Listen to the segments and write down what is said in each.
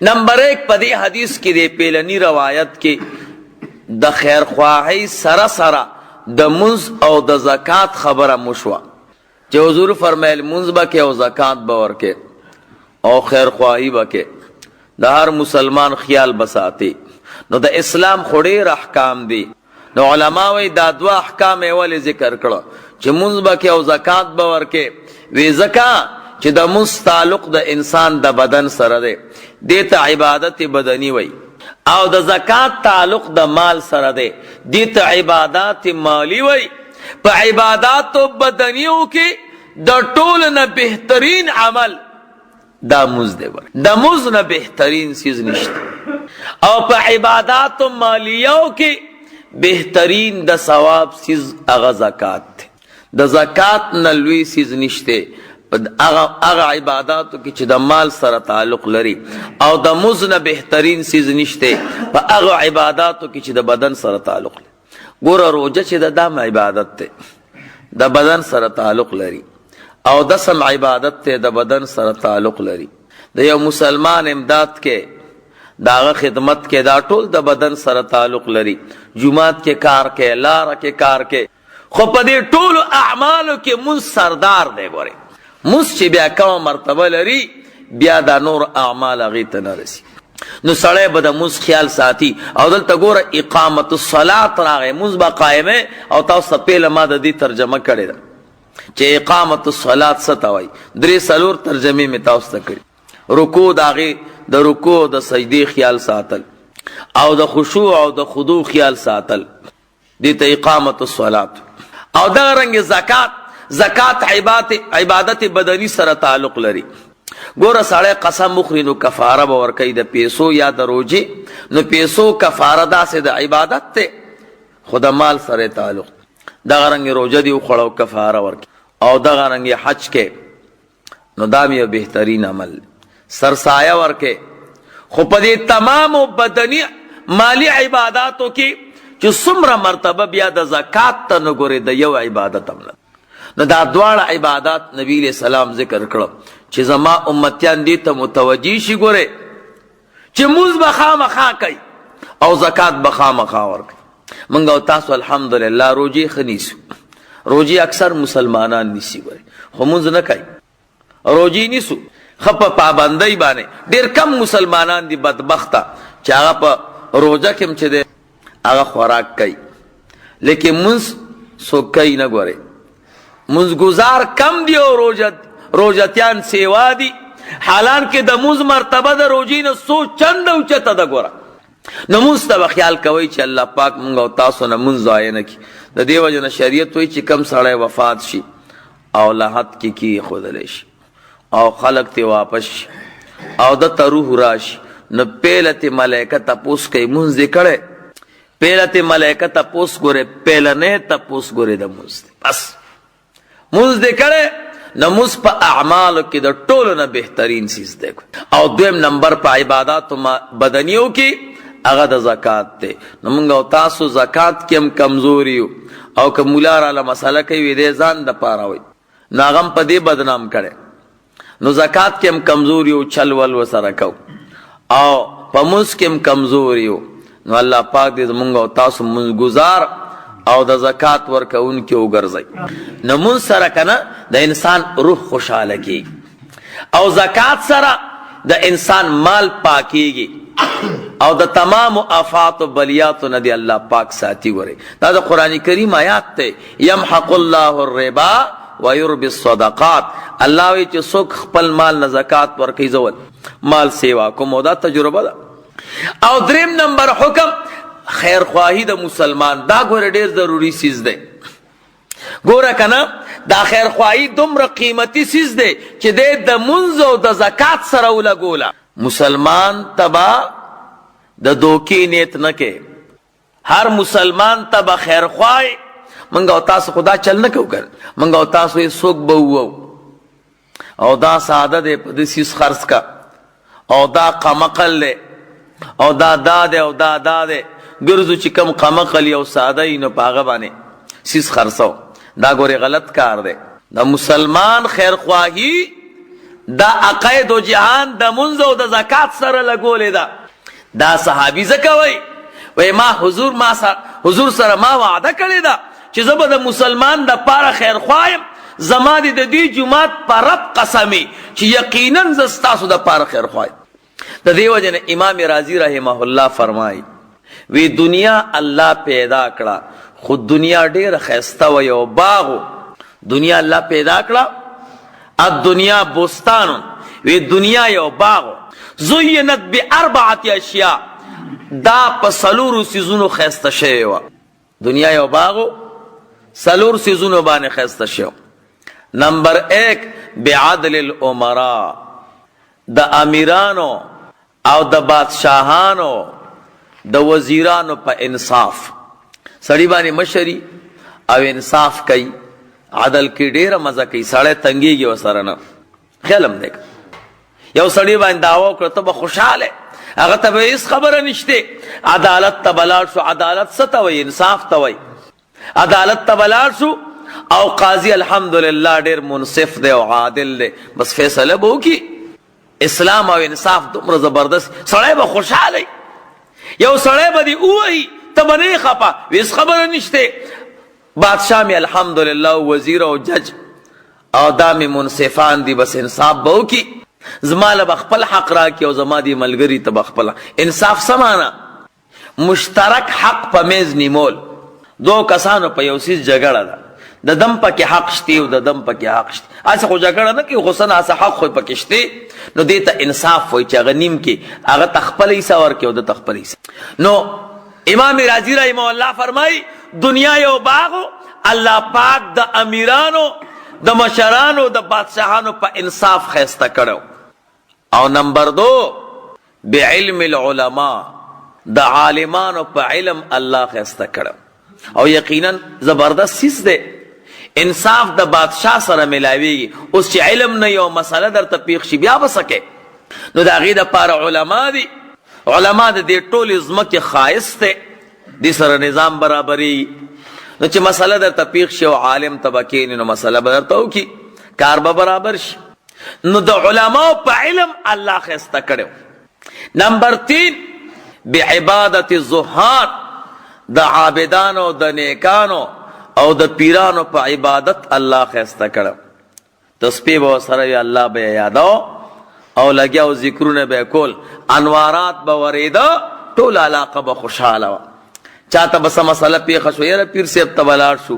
نمبر 1 پدی حدیث کی دے پیلنی روایت کی د خیر خواهی سره سره د منز او د زکات خبره مشوا چې حضور فرمایل منز بکه او زکات باور کې او خیر خواهی بکه د هر مسلمان خیال بساتی نو د اسلام خوري احکام دي نو علما وی دا دوا احکام اول ذکر کړه چې منز بکه او زکات باور کې وی زکات چې د منز تعلق د انسان د بدن سره دی دیتا عبادت بدنی وی او د زکات تعلق د مال سره دی دیتا عبادت مالی وی په عبادت بدنیو کې د ټول نه بهترین عمل دا مز دی د مز نه بهترین چیز نشته او په عبادت مالیو کې بهترین د ثواب چیز هغه زکات د زکات نه لوی چیز نشته اغا عباداتو کی چی دا مال سره تعلق لري او دا مزن بهترین سیز نشته پا اغا عباداتو کی چی دا بدن سره تعلق لري گورا روجه چی دا دام عبادت تے دا بدن سره تعلق لري او دسم عبادت تے دا بدن سره تعلق لري دا یو مسلمان امداد کے دا اغا خدمت کے دا ټول دا بدن سره تعلق لري جماعت کے کار کے لار کے کار کے خو پا دے ټول اعمالو کے من سردار دے گورے موس چې بیا کوم مرتبه لري بیا دا نور اعمال هغې ته نه رسي نو سړی به د موس خیال ساتي او دلته ګوره اقامت الصلات راغی موس به قایمه او تاسو ته پیله ما د دې ترجمه کړې ده چې اقامت الصلات څه ته وایي 3-4 ترجمې مې تاسو ته کړي رکوع د هغې د رکوع د سجدې خیال ساتل او د خشوع او د خضوع خیال ساتل دې ته اقامت الصلات او دغه رنګې زکات عبادت بدنی سره تعلق لري ګوره سړی قسم مخري نو کفاره به ورکوي د پیسو یا د روجې نو پیسو کفاره داسې د عبادت ته خو د مال سره تعلق دغه رنګې روجه دي وخوړه کفاره ورکوي او دغه رنګې حج کې نو دا یو بهترین عمل سرسایه ورکوي خو په دې تمامو بدني مالی عباداتو کې چې څومره مرتبه بیا د زکات ته نه ګورې د یو عبادت هم نه نو دا دواړه عبادات نبی علیہ السلام ذکر کړه چې زما امتیان دې ته متوجی شي ګوره چې موز به خامخا کوي او زکات به خامخا ورکوي موږ او تاسو الحمدلله روجې ښه نیسو روجې اکثر مسلمانان نیسي ګوره خو موز نه کوي روجې نیسو ښه په پابندۍ باندې ډېر کم مسلمانان دي بدبخته چې هغه په روجه کې هم چې دی هغه خوراک کوي لیکن موز څوک کوي نه ګورئ منزگزار کم دی او روجتیان سیوا دی حالان که د موز مرتبه د روجی نه سو چند او چته د ګوره نو موز ته خیال کوي چې الله پاک مونږ او تاسو نه مونږ ضایع نه کړي د دې وجه نه شریعت وایي چې کم سړی وفات شي او لحد کې کیښودلی شي او خلق ته واپس شي او د ته روح راشي نو پیله ته ملایکه تپوس کوي مونځ دې کړی پیله ته ملایکه تپوس ګورې پیلنې تپوس ګورې د مونځ دی بس مونز دے کڑے نموز پا اعمالو کی دا ټولو نه بہترین چیز دے او دویم نمبر پا عبادات بدنیو کی اغا دا زکات تے نمونگا او تاسو زکات کی ہم کمزوریو او که مولا رالا مسئلہ کئی وی دے ځان د پاره وي ناغم پا دے بدنام کرے نو زکات کی ہم کمزوریو چل ول وسره کو او پا منز کی ہم کمزوریو نو اللہ پاک دے زمونگا او تاسو منز گزار او د زکات ورکون کې وګرځي نو مون سره کنه د انسان روح خوشاله کی او زکات سره د انسان مال پاکیږي او د تمام آفات او بلیات نه دی الله پاک ساتي وره دا د قران کریم آیات ته یمحق الله الربا ويربي الصدقات الله وی چې څوک خپل مال نه زکات ورکوي زول مال سیوا کوم دا تجربه ده او دریم نمبر حکم خیر خواهی د مسلمان دا ګوره ډیر ضروری چیز دی ګوره کنه دا خیر خواهی دومره قیمتي چیز دی چې د منځ او د زکات سره ولګوله مسلمان تبا د دوکې نیت نه کې هر مسلمان تبا خیر خواهی منګه او تاسو خدا چل نه کو کړ منګه او تاسو یې څوک به وو او دا ساده دی په دې سیس خرڅ کا او دا قمقل له او دا داده او دا داده ګرځو چې کم قمقل او ساده نو پاغه باندې سیس خرڅو دا ګوري غلط کار دی دا مسلمان خیر خواهی دا عقاید و جهان د منځ او د زکات سره لګولې ده. دا صحابي زکوي وای ما حضور سره ما وعده کړې ده چې زه به د مسلمان د پاره خیر خوایم، زما د دې جماعت په رب قسمي چې یقینا زه ستاسو د پاره خیر خوایم. د دې وجه نه امام رازي رحمه الله فرمایي وی دنیا الله پیدا کړه خو دنیا ډیره ښایسته و، یو باغ دنیا الله پیدا کړه، الدنیا بستان، وی دنیا یو باغ زینت باربعه اشیاء، دا په څلورو څیزونو ښایسته شوې وه. دنیا یو باغ څلور څیزونو باندې ښایسته شوی. نمبر 1 بعدل الامراء، د امیرانو او د بادشاهانو د وزیرانو په انصاف. سړی باندې مشري او انصاف کوي، عدل کې ډیره مزه کوي، سړی تنګیږي ورسره نه. خیال هم دی یو سړی باندې دعوه وکړه ته به خوشحاله، هغه ته به هېڅ خبره نشته، عدالت ته به لاړ شو. عدالت څه ته وایي؟ انصاف ته وایي. عدالت ته به لاړ شو او قاضي الحمدلله ډیر منصف دی او عادل دی، بس فیصله به وکړي. اسلام او انصاف دومره زبردست، سړی به خوشحاله. یو سړی به دې ووایي ته به نه یې خفه، هېڅ خبره نشته، بادشاه مې الحمدلله وزیر او جج او دا مې منصفان دي، بس انصاف به وکړي، زما له به خپل حق راکړي او زما دې ملګري ته به خپله. انصاف څه معنی؟ مشترک حق په میز نیمول. دو کسانو په یو څیز جګړه ده، د دم پکې حق شته او د دم پکې حق شته، هسې خو جګړه نه کوي، خو څه ناڅه حق خو پکې شته، نو دې ته انصاف وایي چې هغه نیم کې هغه ته خپله حصه ورکړي او ده ته خپله حصه. نو امام رازي رحمه الله فرمایي دنیا یو باغ، الله پاک د امیرانو د مشرانو د بادشاهانو په انصاف ښایسته کړو. او نمبر 2 بعلم العلماء، د عالمانو په علم الله ښایسته کړو. او یقینا زبردست سیس دی، انصاف د بادشاه سره ملاویږي. اوس چې علم نه یو مسله درته پیښ شي بیا به څه کوې؟ نو د هغې دپاره علما دي. علما د دې ټولې ځمکې ښایست دی، دې سره نظام برابرېږي. نو چې مسله درته پیښ شي او عالم ته به کښېني نو مسله به درته وکړي، کار به برابر شي. نو د علماو په علم الله ښایسته کړی. نمبر 3 بعبادت الزهاد، د عابدانو د نیکانو او د پیرانو په عبادت الله ښایسته کړی. تسبیح به ورسره وي، الله به یې یادو او لګیا او ذکرونه به یې کول، انوارات به ورېده، ټول علاقه به خوشحاله وه. چاته به څه مسله پیښه شو، یاره پیر صاحب ته به لاړ شو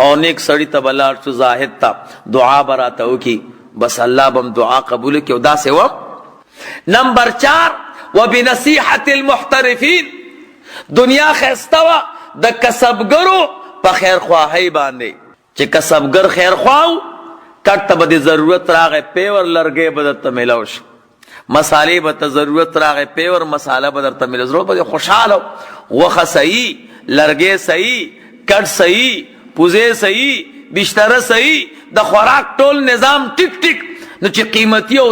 او نیک سړي ته به لاړ شو، زاهد ته دعا به راته وکړي، بس الله به هم دعا قبوله کړي او داسې وم. نمبر 4 وبنصیحة المحترفین، دنیا ښایسته وه د کسبګرو په خیرخواهۍ باندې، چې کسبګر خیرخوا و، کټ ته به د ضرورت راغی پیور لرګی به درته میلاو شي، مسالې به ته ضرورت راغی پیور مساله به درته میلاو، زړه به دې خوشحاله و، غوښه صحیح، لرګی صحیح، کټ صحیح، پوزې صحیح، بشتره صحیح، د خوراک ټول نظام ټیک ټیک، نو چې قیمتي او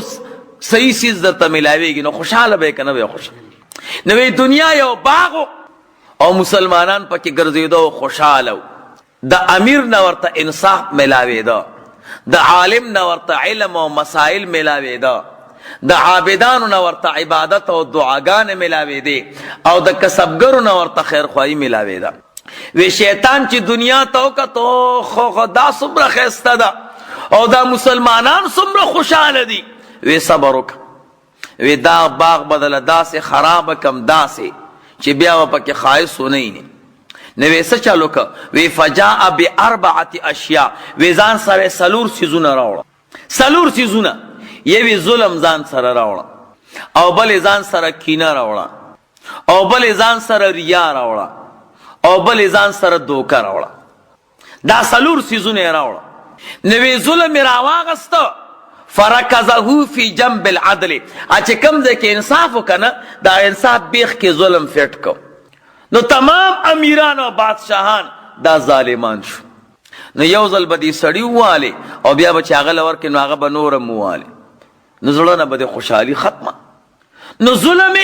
صحیح چیز درته میلاویږي نو خوشحاله به یې که نه به یې خوشحاله. نو دنیا یو باغ او مسلمانان پکې ګرځېده او خوشحاله و. د امیر نه ورته انصاف میلاوېده، د عالم نه ورته علم او مسائل میلاوېده، د عابدانو نه ورته عبادت او دعاګانې میلاوېدې، او د کسبګرو نه ورته خیرخواهي میلاوېده. وی شیطان چې دنیا ته وکتو خو دا څومره ښایسته ده او دا مسلمانان څومره خوشحاله دي، وی صبر وکړه، وی دا باغ بدله داسې خرابه کم داسې چې بیا به پکې خایس ونه یې نو وی څه چالو که، وی فجاء باربعه اشیاء، وی ځان سره 4 څیزونه راوړه. 4 څیزونه، یوی ظلم ځان سره راوړه، او بل ځان سره کینه راوړه، او بل ځان سره ریا راوړه، او بل ځان سره دوکه راوړه. دا 4 څیزونه یې راوړه. نو وی ظلم یې راواغسته، فرکزه فی جنب العدل، چې کوم ځای کې انصاف وکنه دا انصاف بیخ کې ظلم فټ کو، نو تمام امیران او بادشاهان دا ظالمان شو. نو یو ځل به دې سړي ووالی او بیا به چې هغه له ورکړي نو هغه به نورم ووالی، نو زړه نه به د خوشحالي ختمه. نو ظلم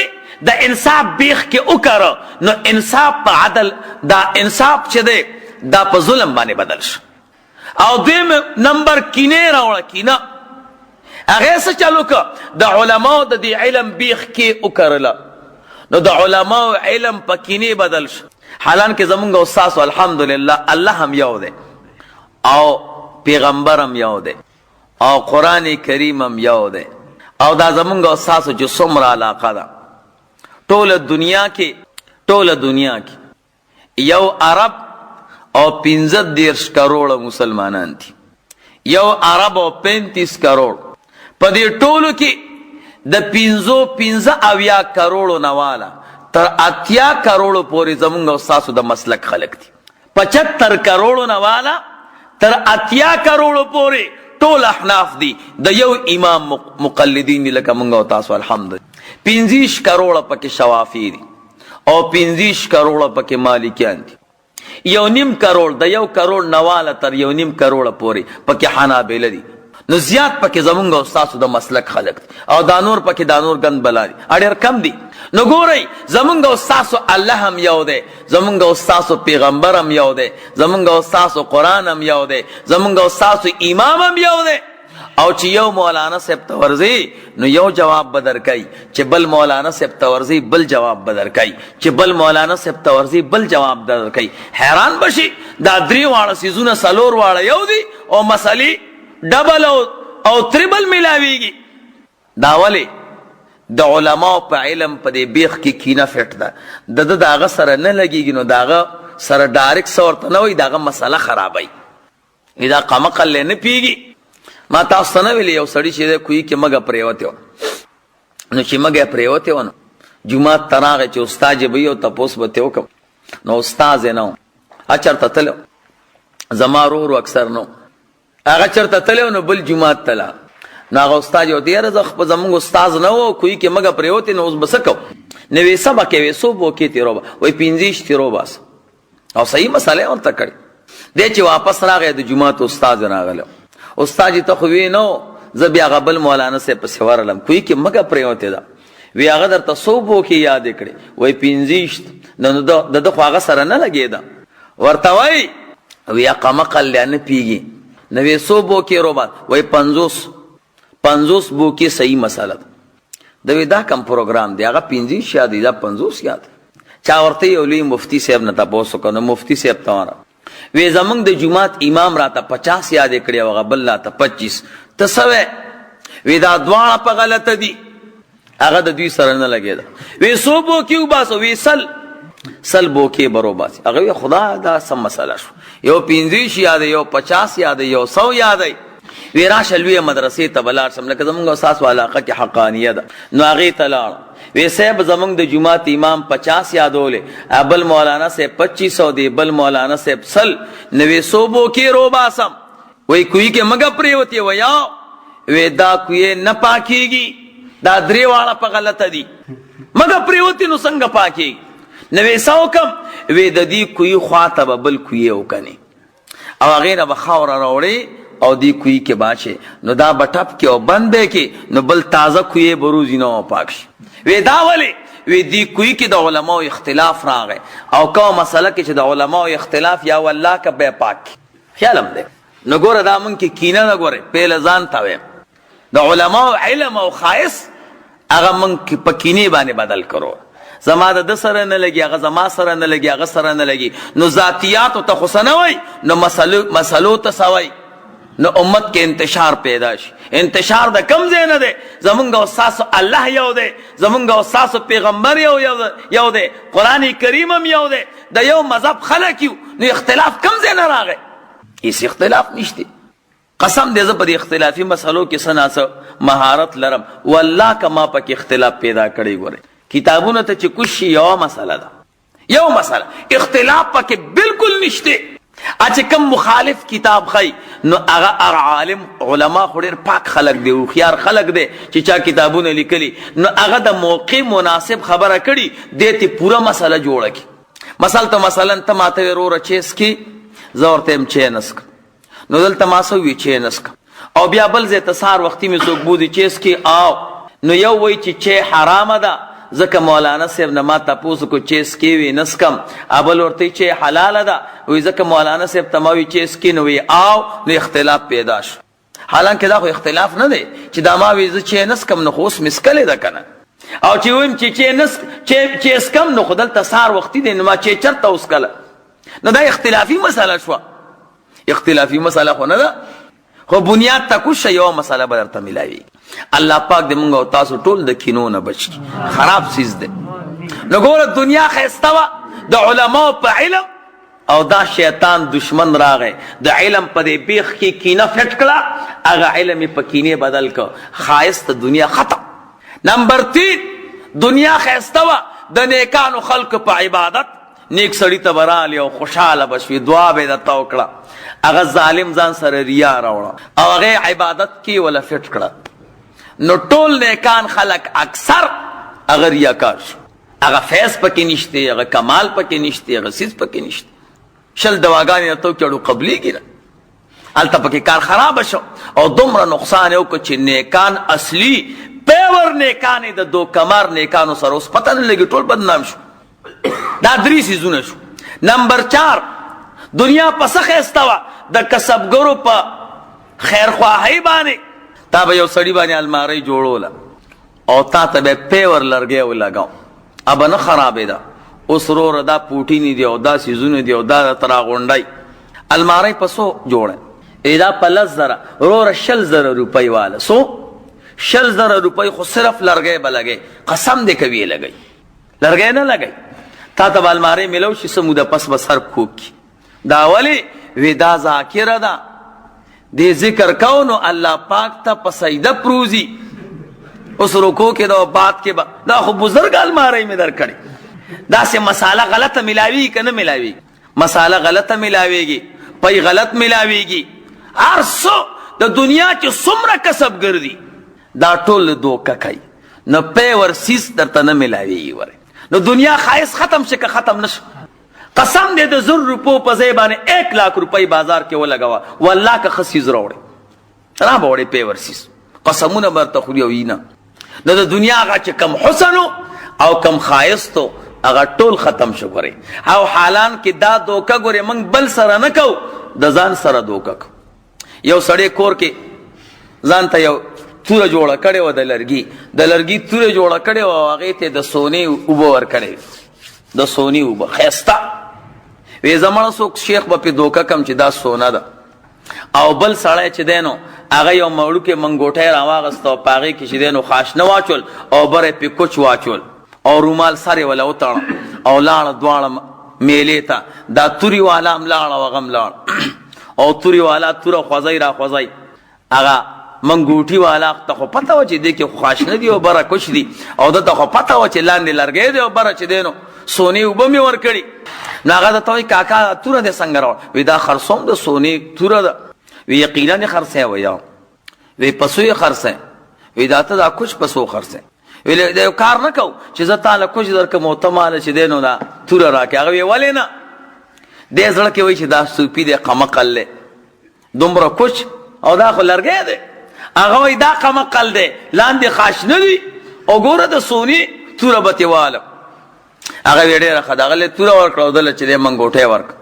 د انصاف بیخ کې وکړه، نو انصاف په عدل، دا انصاف چې دی دا په ظلم باندې بدل شو. او دویم نمبر کینې راوړه. کینه هغه څه چلو که د علماو د دې علم بیخ کې وکرله نو د علماو علم په کینې بدل شو. حالان کې زمونږ استاد الحمدلله الله هم یو دی او پیغمبر هم یو دی او قرآن کریم هم یو دی او دا زمونږ استاد چې څومره علاقه ده ټوله دنیا کې یو عرب او 35 کروڑ مسلمانان دي. یو عرب او 35 کروڑ په دې ټولو کې د 15 کروڑو نواله تر 80 کروڑو پورې زمونږ استاسو د مسلک خلق دي. 75 کروڑو نواله تر 80 کروڑو پورې ټول احناف دي د یو امام مقلدین لکه مونږ او تاسو الحمدلله. 15 کروڑ پکې شوافی دي او 15 کروڑ پکې مالکیان دي. 1.5 کروڑ د 1 کروڑ نواله تر 1.5 کروڑ پورې پکې حنابلة دي. نو زیات پکې زمونږ استاسو د مسلک خلق دي او دا نور پکې دا نور گند بلا دي اړیر کم دي. نو ګورئ زمونږ استاسو الله هم یو دی، زمونږ استاسو پیغمبر هم یو دی، زمونږ استاسو قرآن هم یو دی، زمونږ استاسو امام هم یو دی. او چې یو مولانا صاحب ته ورځي نو یو جواب به درکوي، چې بل مولانا صاحب ته ورځي بل جواب به درکوي، چې بل مولانا صاحب ته ورځي بل جواب درکوي. حیران بشي دا 3 واړه سیزونه 4 واړه یو دي او مسلې ډبل او تریبل ملاویږي. دا ولې د علماء په علم په دې بیخ کې کینه فټ ده، د داغه سره نه لګیږي نو داغه سره ډایرکټ سورته نه وي، داغه مسله خرابوي. دا قمقل نه پیږي. ما تاسو نه ویلي یو سړی چې کوی کې مګه پریوته و نو چې مګه پریوته و نو جمعه تراغه چې استاد به یو تاسو به ته وکم نو استاد نه اچرته تل زمارور اکثر نو هغه چرته تل نو بل جمعه تل نو هغه استاد یو دی رزخ په زمونږ استاد نه و کوی کې مګه پریوته نو اوس بسکو نو سبا کې وسو بو کې تیرو وای 15 تیرو بس او صحیح مسله ورته کړی د چې واپس راغی د جمعه استاد راغله. استاد ته خو وی نو زه بیا غبل مولانا سے پس ورلم کوی کې مګه پریوته دا وی هغه در تصوبو کې یاد کړي وای 15 نو د خو هغه سره نه لګیدا ورته وای وی قمقل لنه پیږي نو وی صوبو کې روبات وای 50 بو کې صحیح مساله د وی دا کم پروګرام دی هغه 15 یاد دی دا 50 یاد چا ورته یو لوی مفتی صاحب نه تاسو کنه مفتی صاحب ته وی زمونږ د جمعات امام راته 50 یاد کړی او غبل راته 25 تسوي وی دا دواړه په غلطه دي هغه د دوی سره نه لګیدا وی صوبو کیو باسو وی سل بو کې برو باس هغه خدا دا سم مسله شو یو 15 یاد یو 50 یاد یو 100 یاد وی راشه لوی مدرسې ته بلار سم لکه زمونږ اساس علاقه کې حقانیه ده نو هغه تلاړ وی صاحب زمونږ د جمعات امام 50 یادولې ابل مولانا سے 2500 دی بل مولانا سے سل نوې صوبو کې رو باسم وی کوی کې مګه پریوتی ویا وی دا کوی نه پاکیږي دا 3 واړه په غلطه دي مګه پریوتی نو څنګه پاکي نوې سوکم وی د دې کوی خواته بل کوی وکني او هغه نه بخاور راوړي او دی کوی کې باشه نو دا بټپ کې او بند به کې نو بل تازه کوی بروزی نو پاک شي وی دا ولی وی دی کوی کې د علماء اختلاف راغی او کوم مسله کې چې د علماء اختلاف یا والله کا به پاک خیالم ده نو ګوره دا مونږ کې کینه نه ګوره په لزان تا وي د علماء علم او خاص هغه مونږ په کینه باندې بدل کړو زما د سره نه لګي هغه زما سره نه لګي هغه سره نه لګي نو ذاتيات ته خصنه وي نو مسلو ته سوي نو امت کې انتشار پیدا شي. انتشار د کم ځای نه دی زمونږ استاد الله یو دی زمونږ استاد پیغمبر یو دی قرآن کریم هم یو دی د یو مذهب خلک یو نو اختلاف کم ځای نه راغی هیڅ اختلاف نشته. قسم دې زه په دې اختلافي مسلو کې سناسه مهارت لرم والله کما پکې اختلاف پیدا کړی ګوره کتابونه ته چې کوم شی یو مسله ده یو مسله اختلاف پکې بالکل نشته. اچھا کم مخالف کتاب خی نو هغه عالم علما خوریر پاک خلق دی او خيار خلق دی چې چا کتابونه لیکلي نو هغه د موقع مناسب خبره کړي دته پورا مسله جوړه کی مثلا ته ماته ورور چیس کی زورتم چینسک نو دلته ماسو وی چینسک او بیا بل زه تسار وختي می څوک بودی چیس کی او نو یو وای چې حرام ده ځکه مولانا صاحب نه ما تاسو کو چیس کی وی نسکم ابل ورته چې حلال ده وی ځکه مولانا صاحب تموي چیس کی نو وی او نو اختلاف پیدا شو. حالانکه دا خو اختلاف نه دی چې دا ما وی زه چې نسکم نو خو اوس مسکلې ده کنه، او چې ویم چې اسکم نو خو دلته سهار وختي دی نو ما چې چرته اوس کله، نو دا اختلافي مسله شوه. اختلافي مسله خو نه ده، خو بنیاد ته کوشه یوه مسله به درته میلاوي. الله پاک دې مونږ او تاسو ټول د کینو نه بچ کړي، خراب څیز دی. نو ګوره دنیا ښایسته وه د علماو په علم، او دا شیطان دشمن راغی د علم په دې بیخ کې کینه فټ کړه، هغه علم یې په کینې بدل کړ، ښایست دنیا ختم. نمبر 3 دنیا ښایسته وه د نیکانو خلکو په عبادت، نیک سړي ته به راغلې او خوشحاله به شوې، دعا به یې درته وکړه. هغه ظالم ځان سره ریا راوړه او هغه عبادت کې ولا فټ کړه، نو ټول نیکان خلک اکثر هغه ریاکار شو. هغه فیض پکې نشته، هغه کمال پکې نشته، هغه څیز پکې نشته. شل دواګانې درته وکړو قبلېږي نه، هلته پکې کار خرابه شو او دومره نقصان یې وکړو چې نیکان اصلي پیور نیکان د دو کمار نیکانو سره اوس پته نه لګي، ټول بدنام شو. دا 3 څیزونه شو. نمبر 4 دنیا په څه ښایسته وه د کسبګرو په خیرخواهۍ باندې. تا به یو سړي باندې المارۍ جوړوله او تا ته به پیور لرګی ولګاو، ابه نه خرابېده. اوس وروره دا پوټینې دي او دا سیزونه دي او دا درته راغونډی. المارۍ په څو جوړه؟ دا په 10,000 وروره 20,000 روپۍ واله. څو 20,000 روپۍ خو صرف لرګی به لګی، قسم دې کوي لګی، لرګی نه لګی. تا ته به المارۍ میلو شي څه موده پس به سر کوک کي. دا ولې؟ وی دا ذاکره ده، دې ذکر کو نو الله پاک ته په سجده پروزي. اوس رکوع کې ده بات کې به دا خو بزرګ المارۍ مې درکړې. داسې مساله غلطه ملاویږي که نه ملاویږي؟ مساله غلطه ملاویږي، پی غلط ملاویږي. هر څه د دنیا چې څومره کسبګر دي دا ټول دوکه کوي، نو پی ورسیس درته نه ملاویږي. وره نو دنیا ښایست ختم شي که ختم نشو؟ قسم دې د 100 روپو په ځای باندې 1 لاک روپۍ بازار کې ولګوه، والله که ښه څیز راوړې را به وړې پی ورسیس، قسمونه به درته خوري او وي نه. نو د دنیا هغه چې کم حسن او کم ښایست هغه ټول ختم شو. ګورې او حالان کې دا دوکه ګورې موږ بل سره نه کوو، د ځان سره دوکه کوو. یو سړی کور کې ځان ته یو توره جوړه کړې وه د لرګي توره جوړه کړې وه او هغې ته د سونې اوبه ورکړې، د سونې اوبه ښایسته. وی زمړه څوک شیخ به پې دوکه کم چې دا سونه ده. او بل سړی چې دی نو هغه یو موړوکې منګوټی راواغسته او په هغې کې چې دی نو خاشنه واچول او بره یې پې کوچ واچول او رومال سر یې وله وتړه او لاړه دواړه میلې ته. دا توري والا هم لاړه او هغه هم لاړه او توري والا توره خوځی را خوځی، هغه منګوټي والا ته خو پته وه چې دې کې خو خاشنه دي او بره کوچ دي، او ده ته خو پته وه چې لاندې لرګی دی او بره چې دی نو سونې اوبه مې ورکړي. نو هغه درته وایي کاکا توره دې څنګه راوړه؟ وی دا خرڅوم د سونې توره ده. وی یقینا یې خرڅی ویا؟ وی پسو یې خرڅی؟ وی دا ته دا کوچ پسو خرڅی؟ وی د یو کار نه کوو چې زه تاله کوچ درکړم او ته ماله چې دی نو دا توره راکړې. هغه وی ولې نه؟ دې زړه کې وایي چې دا صوفي دی، قمقل دی، دومره کوچ او دا خو لرګی دی. هغه وایي دا قمقل دی، لاندې خاشنه دي او ګوره د سونې توره به تې والم. هغه وی ډېره ښه ده، هغه توره ورکړه او دله چې دی منګوټی ورکړه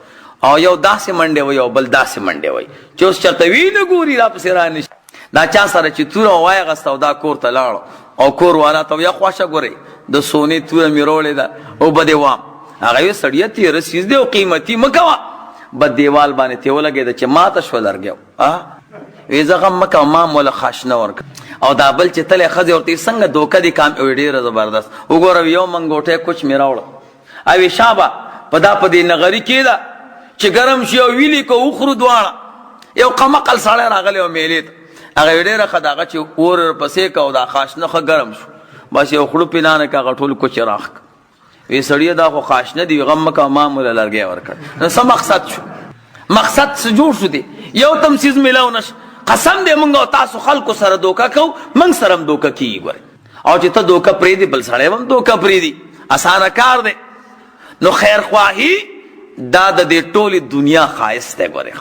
او یو داسې منډې وایي او بل داسې منډې وایي چې اوس چېرته وي نه ګوري را پسې رانشي. دا چا سره چې توره وایغسته او دا کور ته لاړو او کور والا ته یا خوښه ګورئ د سونې توره مې راوړې ده او به دې وام. هغه وی سړیه تېره څیز دی او قیمتي مه کوه. بد دیوال باندې تې ولګېده چې ماته شوه لرګی. وی زه غم مه کوه، ما م وله خاشنه ورکړه. او دا بل چې تلی ښځې ورته څنګه دوکه دي کام وی ډېره زبردست. وګوره یو منګوټی کوچ مې راوړه او وی شابه په دا په دې نغري کې ده چې ګرم شي او ویلي کو وخورو دواړه. یو قمقل سړی راغلی او میلې ته هغه وی ډېره ښه ده، هغه چې اور ورپسې که او دا خاشنه ښه ګرم شو بس یو خړو پینانه که هغه ټول کوچ راښ که. وی سړیه دا خو خاشنه دي، غم مه کوه ما موله لرګی ورکړ. نو څه مقصد شو؟ مقصد څه جوړ شو دی؟ یو تم څیز میلاو نشه. قسم دی موږ او تاسو خلکو سره دوکه کوو، موږ سره هم دوکه کېږي. ګورئ او چې ته دوکه پرېږدي بل سړی هم دوکه پرېږدي، اسانه کار دی. نو خیرخواهي دا د دې ټولې دنیا ښایست دی. ګورئ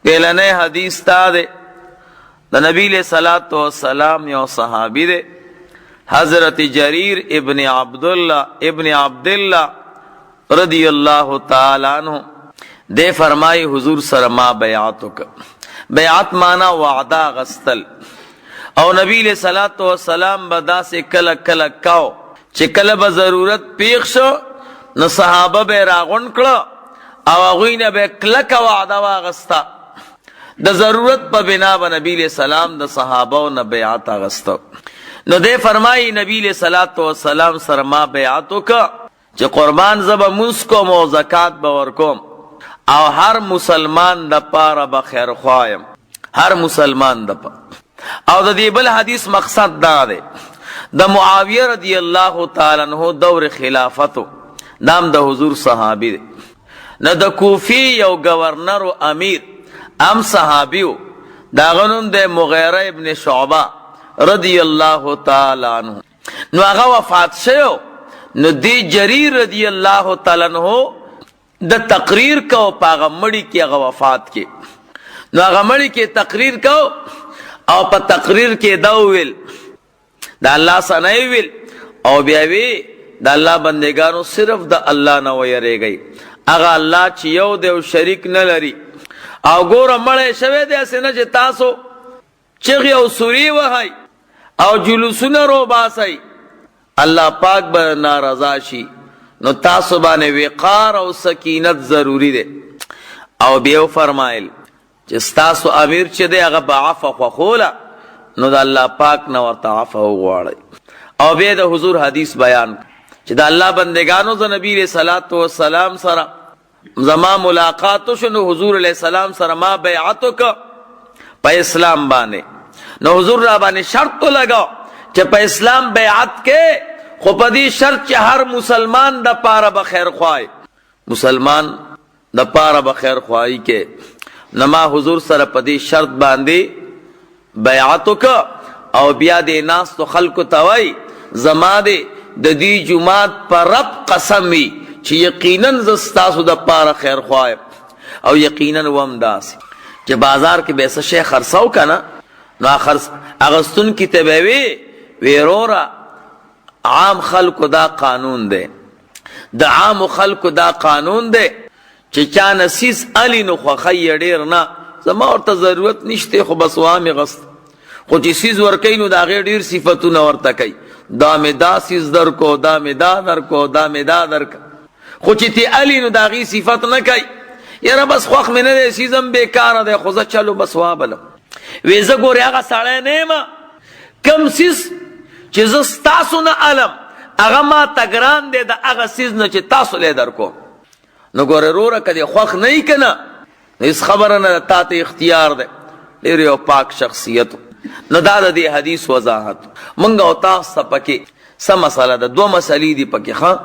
پهلنی حدیث تا دی د نبی علیہ الصلوۃ والسلام یو صحابي دی حضرت جریر ابن عبداللہ رضی اللہ تعالی عنہ دے فرمائی حضور سره ما بیعت وکړه. بیعت مانا وعدہ غستل. او نبی علیہ الصلوۃ والسلام بدا سے کله کله کاو چې کله به ضرورت پیښ شو نو صحابه به راغونډ کړه او هغوی نه به کلکه وعده واغسته. د ضرورت په بنا به نبی علیہ السلام د صحابو نه بیعت اغسته. نو دی فرمایي نبی علیہ الصلوۃ والسلام سره ما بیعت وکړه چې قربان زه به مونځ کوم او زکات به ورکوم او هر مسلمان د پاره به خیرخوا یم، هر مسلمان د پاره. او د دې بل حدیث مقصد دا دی د معاویه رضی الله تعالی عنہ دور خلافتو، نام د حضور صحابی دی. نه د کوفی یو گورنر و امیر ام صحابیو، دا غنوم د مغیره ابن شعبہ رضی الله تعالی عنہ. نو هغه وفات شو. نو دی جریر رضی الله تعالی عنہ د تقریر کو پاغه مړی کې هغه وفات کې. نو هغه مړی کې تقریر کو او په تقریر کې دا ویل دا الله سنای ویل او بیا وی دا الله بندگانو صرف د الله نه ویریږي، هغه الله چې یو دی او شریک نه لري. او ګوره مړی شوی دی اسې نه چې تاسو چغې او سوري وهئ او جلوسونه روباسئ، الله پاک به ناراضا شي. نو تاسو باندې وقار او سکینت ضروری دی. او بیا فرمایل چې ستاسو امیر چې دی هغه به عفو خوښوله نو د الله پاک نه ورته عفو وغواړئ. او بیا د حضور حدیث بیان چې د الله بندگانو د نبی علیہ الصلوۃ والسلام سره زما ملاقات شو. نو حضور علیہ السلام سره ما بیعت وکړه په اسلام باندې. نو حضور را باندې شرط لګاو چې په اسلام بیعت کې خو په دې شرط چې هر مسلمان د پاره به خیر خوای، مسلمان د پاره به خیر خوای کې. نما حضور سره په دې شرط باندې بیعت وکړه او بیا دې ناس تو خلکو ته وای زما دې د دې جماعت پر رب قسم وي چې یقینا ز ستاسو د پاره خیر خوایم. او یقینا وم داسې چې بازار کې به څه شی خرڅاو کنه نو اغستون کې ته به وی ورورا عام خلکو دا قانون دی، د عام خلکو دا قانون دی چې چا نسیس علی نو خوخی ډیر نه، زما ورته ضرورت نشته خو بس وامې غست. خو چې سیز ورکوي نو د هغې ډېر صفتونه ورته کوي، دا مې دا سیز در کو، دا مې دا در کو، دا مې دا در کو. خو چې تی علی نو د هغې صفت نه کوي، یاره بس خوښ مې نه دی، سیزم بېکاره دی خو زه چلو بس وابلم. وی زه ګورې هغه سړی نه یم، کم سیز چې زه ستاسو نه علم هغه ما ته ګران دی د هغه سیز نه چې تاسو لی در کوم. نو ګوره روره که دې خوښ نه یي که نه هېڅ خبره نه ده، تا ته اختیار دی. ډېر یو پاک شخصیت. نو دا د دې حدیث وضاحت. موږ او تاسو ته پکې څه مسله ده؟ دوه مسلې دي پکې ښه.